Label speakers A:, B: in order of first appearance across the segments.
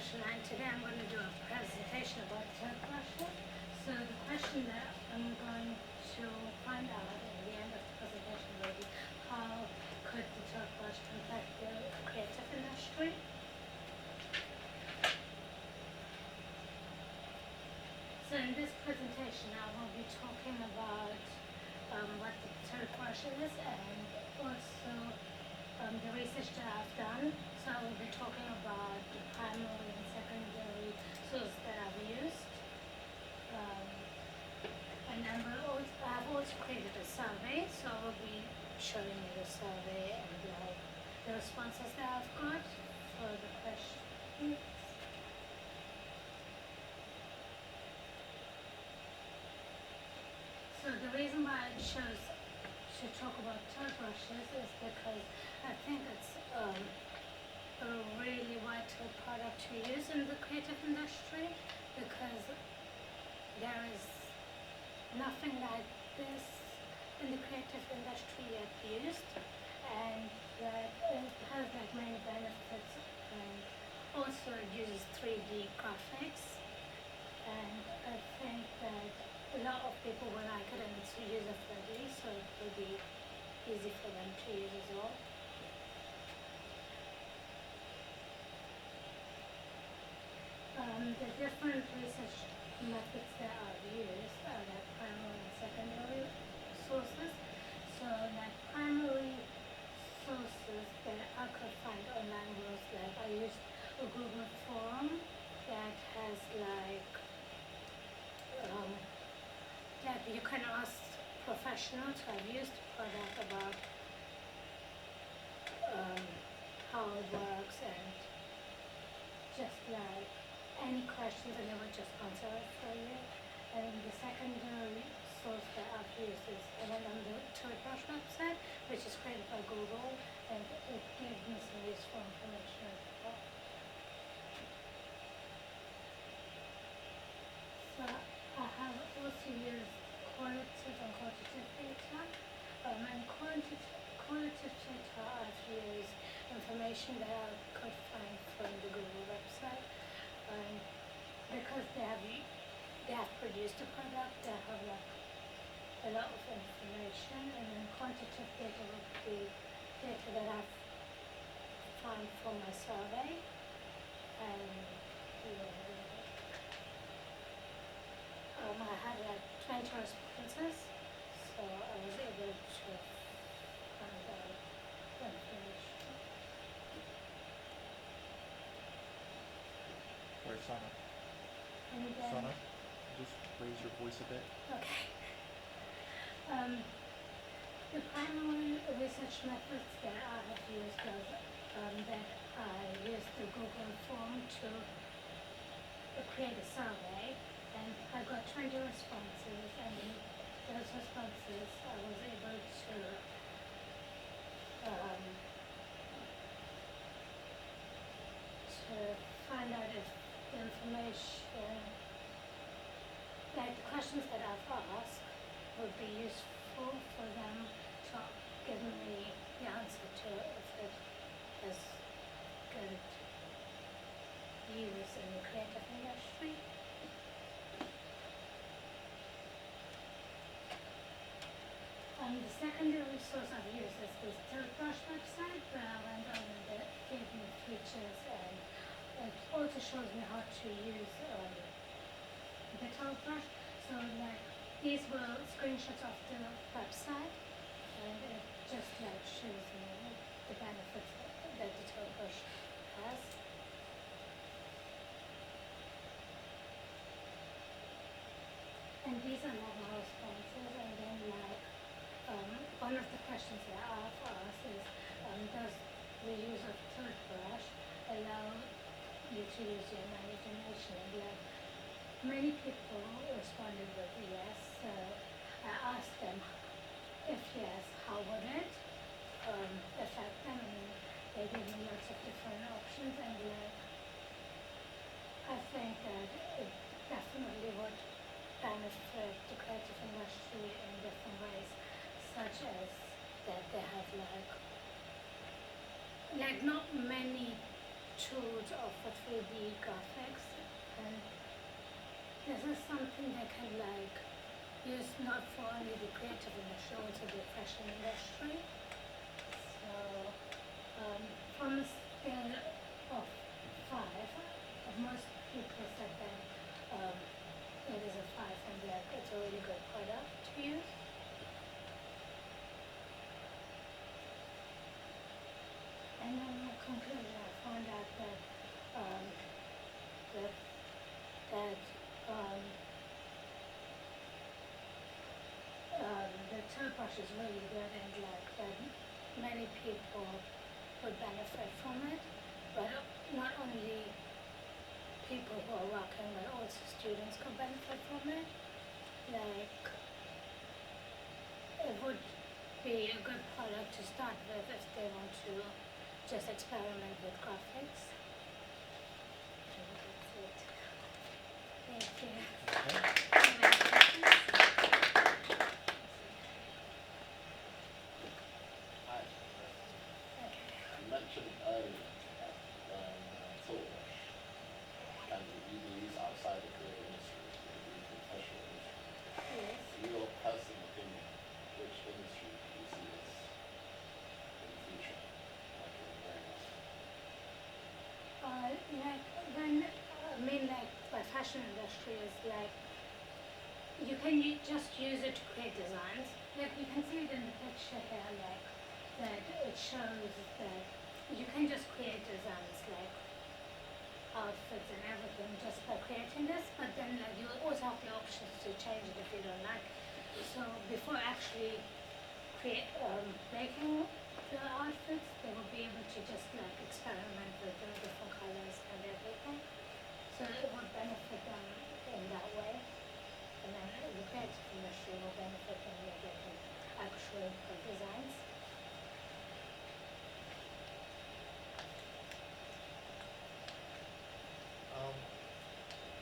A: and today I'm going to do a presentation about toothbrushes. So the question that I'm going to find out at the end of the presentation will be how could the toothbrush impact the creative industry? So in this presentation I will be talking about what the toothbrush is and also the research that I've done. So I will be talking about the primary and secondary sources that I've used. And then I've also created a survey, so I will be showing you the survey and the responses that I've got for the questions. So the reason why I chose to talk about toothbrushes is because I think it's a really vital product to use in the creative industry, because there is nothing like this in the creative industry yet used, and that it has like many benefits, and also it uses 3D graphics, and I think that a lot of people will like it and it's user friendly, so it will be easy for them to use as well. The different research methods that I've used are like primary and secondary sources. So like primary sources that I could find online was like I used a Google form that has like you can ask professionals who have used the product about how it works, and just like any questions, and they will just answer it for you. And the secondary source that I've used is I went on the Toothbrush website, which is created by Google, and it gave me some useful information as well. So I have also used qualitative and quantitative data. And qualitative data I've used information that I could find from the Google website. And because they have produced a product, they have like a lot of information, and then quantitative data would be data that I've found from my survey. And I had like 20 responses, so I was able to find out information.
B: Where's Sana?
A: And then,
B: Sana, just raise your voice a bit.
A: okay. The primary research methods that I have used was that I used the Google form to create a survey, and I got 20 responses, and in those responses I was able to find out if the information, like the questions that I've asked, would be useful for them to give me the answer to if it has good use in the creative industry. The secondary source I've used is the Toothbrush website, where I went on and it gave me features, and it also shows me how to use the toothbrush. So like these were screenshots of the website, and it just like shows me the benefits that the toothbrush has. And these are not my responses, and then like one of the questions that I've asked is, does the use of toothbrush allow you to use your imagination? And like many people responded with yes. So I asked them, if yes, how would it affect them? And they gave me lots of different options, and like I think that it definitely would benefit the creative industry in different ways, such as that they have like not many tools of for 3D graphics, and this is something they can like use not for only the creative industry, also the fashion industry. So from a scale of 5, most people said that it is a 5 and like it's a really good product to use. And then in conclusion, I found out that um, that that the toothbrush is really good and like that many people would benefit from it, but not only people who are working, but also students could benefit from it. Like it would be a good product to start with if they want to just experiment with graphics. And that's it. Thank you.
B: Okay.
C: Hi. You mentioned earlier that Toothbrush can be used outside the creative industry, the professional industry.
A: Yes.
C: In your personal opinion, which industry do you see this in the future? Like in the very long term?
A: Like when I mean like the fashion industry is like you can just use it to create designs. Like you can see it in the picture here, like that it shows that you can just create designs like outfits and everything just by creating this, but then like you also have the options to change it if you don't like. So before actually making the outfits, they will be able to just like experiment with the different colors and everything. So it would benefit them in that way. And then the creative industry will benefit when they get the actual designs.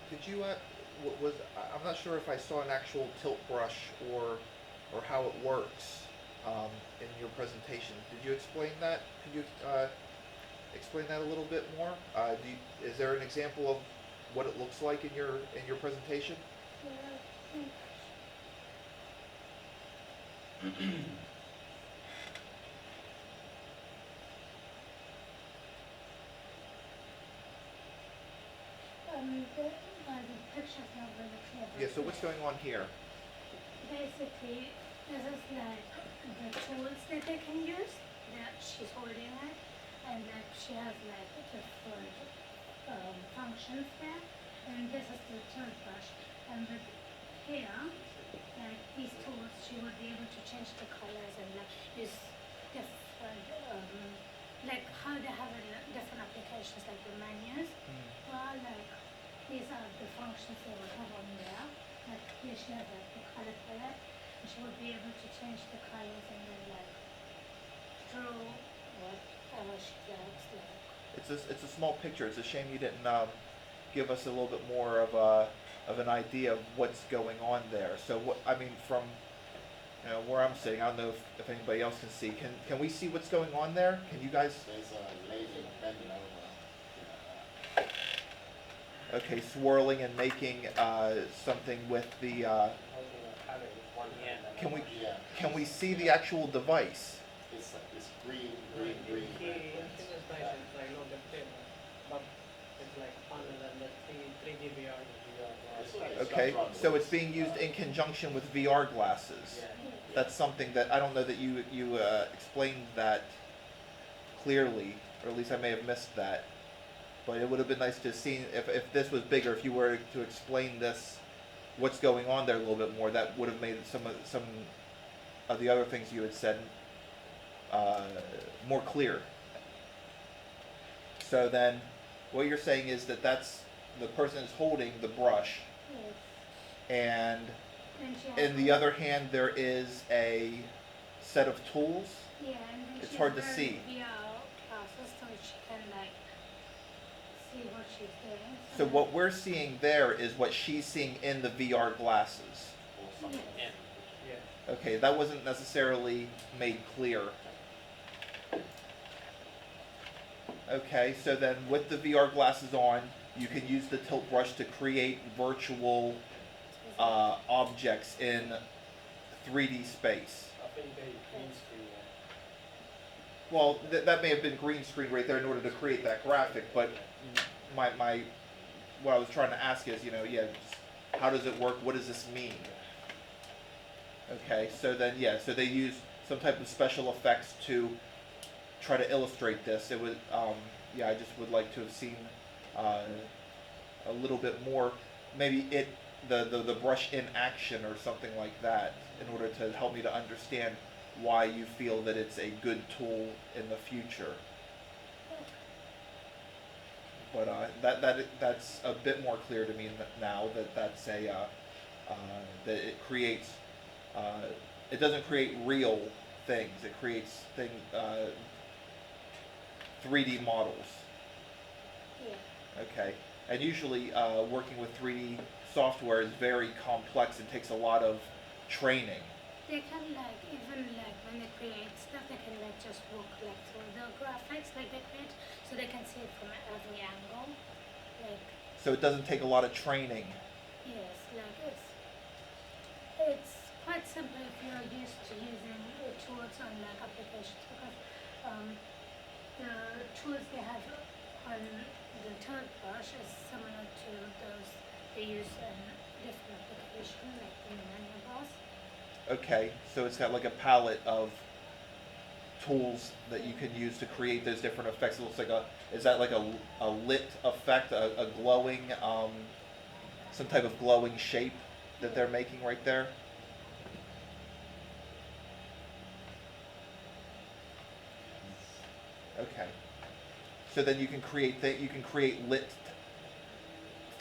D: Could you, I'm not sure if I saw an actual tilt brush or how it works in your presentation. Did you explain that? Could you explain that a little bit more? Is there an example of what it looks like in your presentation?
A: Yeah, I think the picture's not really clear. But
D: Yeah, so what's going on here?
A: basically, this is like the tools that they can use that she's holding it, and that she has like different functions there. And this is the toothbrush. And with here, like these tools, she would be able to change the colors and like use different, like how they have it in different applications, like the menus. Well, like these are the functions they would have on there. Like here she has like the color palette, and she would be able to change the colors and then like draw whatever she likes. Like
D: It's a small picture. It's a shame you didn't give us a little bit more of an idea of what's going on there. So what I mean from where I'm sitting, I don't know if anybody else can see. Can we see what's going on there? Can you guys?
C: There's a lady bending over.
D: Okay, swirling and making something with the. Can we
C: Yeah.
D: can we see the actual device?
C: It's green, green, green.
E: He is nice inside, not the table, but it's like other than the 3D VR.
D: Okay, so it's being used in conjunction with VR glasses. That's something that I don't know that you explained that clearly, or at least I may have missed that. But it would have been nice to see if this was bigger. If you were to explain this, what's going on there a little bit more, that would have made some of the other things you had said more clear. So then, what you're saying is that that's the person is holding the brush,
A: yes.
D: and
A: And she has
D: in the other hand there is a set of tools.
A: yeah, and then
D: It's
A: she's
D: hard to
A: wearing
D: see.
A: VR glasses so she can like see what she's doing.
D: So what we're seeing there is what she's seeing in the VR glasses.
C: Or something.
A: Yes.
E: Yeah.
D: Okay, that wasn't necessarily made clear. Okay, so then with the VR glasses on, you can use the tilt brush to create virtual objects in 3D space.
E: I think they green screen that.
D: Well, that may have been green screen right there in order to create that graphic, but my what I was trying to ask is, just how does it work? What does this mean? Okay, so then so they use some type of special effects to try to illustrate this. It was I just would like to have seen a little bit more, maybe the brush in action or something like that, in order to help me to understand why you feel that it's a good tool in the future. But that's a bit more clear to me now that's that it creates. It doesn't create real things. It creates 3D models.
A: Yeah.
D: Okay. And usually, working with 3D software is very complex and takes a lot of training.
A: They can even when they create stuff, they can just walk through the graphics they create, so they can see it from every angle.
D: So it doesn't take a lot of training.
A: Yes, it's quite simple if you're used to using tools on applications, because the tools they have on the tilt brush is similar to those they use in different applications, like in the menu bars.
D: Okay, so it's got like a palette of tools that you can use to create those different effects. It looks like is that like a lit effect, a glowing, some type of glowing shape that they're making right there? Okay. So then you can create lit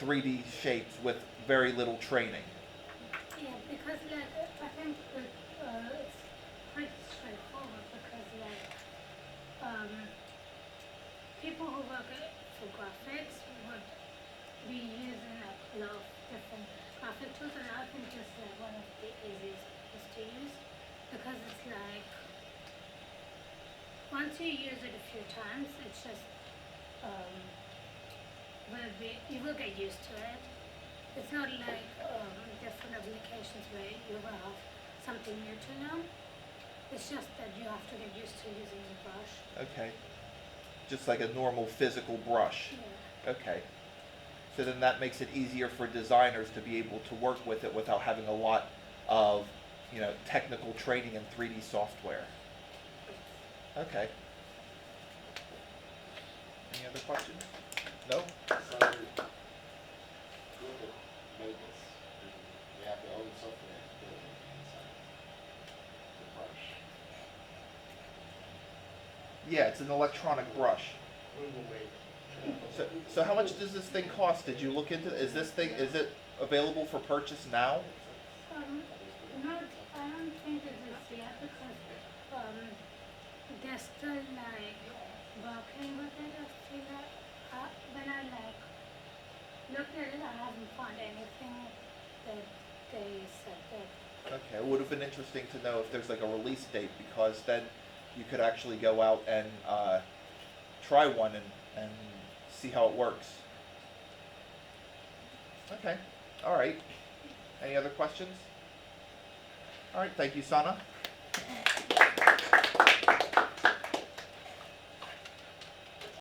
D: 3D shapes with very little training.
A: Yeah, because I think it's pretty straightforward, because people who work for graphics would be using a lot of different graphic tools, and I think this is one of the easiest ones to use, because it's once you use it a few times, it's just you will get used to it. It's not like different applications where you will have something new to learn. It's just that you have to get used to using the brush.
D: Okay. Just like a normal physical brush.
A: Yeah.
D: Okay. So then that makes it easier for designers to be able to work with it without having a lot of, technical training in 3D software. Okay. Any other questions? No?
C: So, Google made this. You have to own software to build it inside the brush.
D: Yeah, it's an electronic brush.
E: Google made.
D: So how much does this thing cost? Did you look into it? Is it available for purchase now?
A: No, I don't think it is yet, because they're still working with it. I feel when I looked at it, I haven't found anything that they said that.
D: Okay, it would have been interesting to know if there's like a release date, because then you could actually go out and try one and see how it works. Okay, all right. Any other questions? All right, thank you, Sana.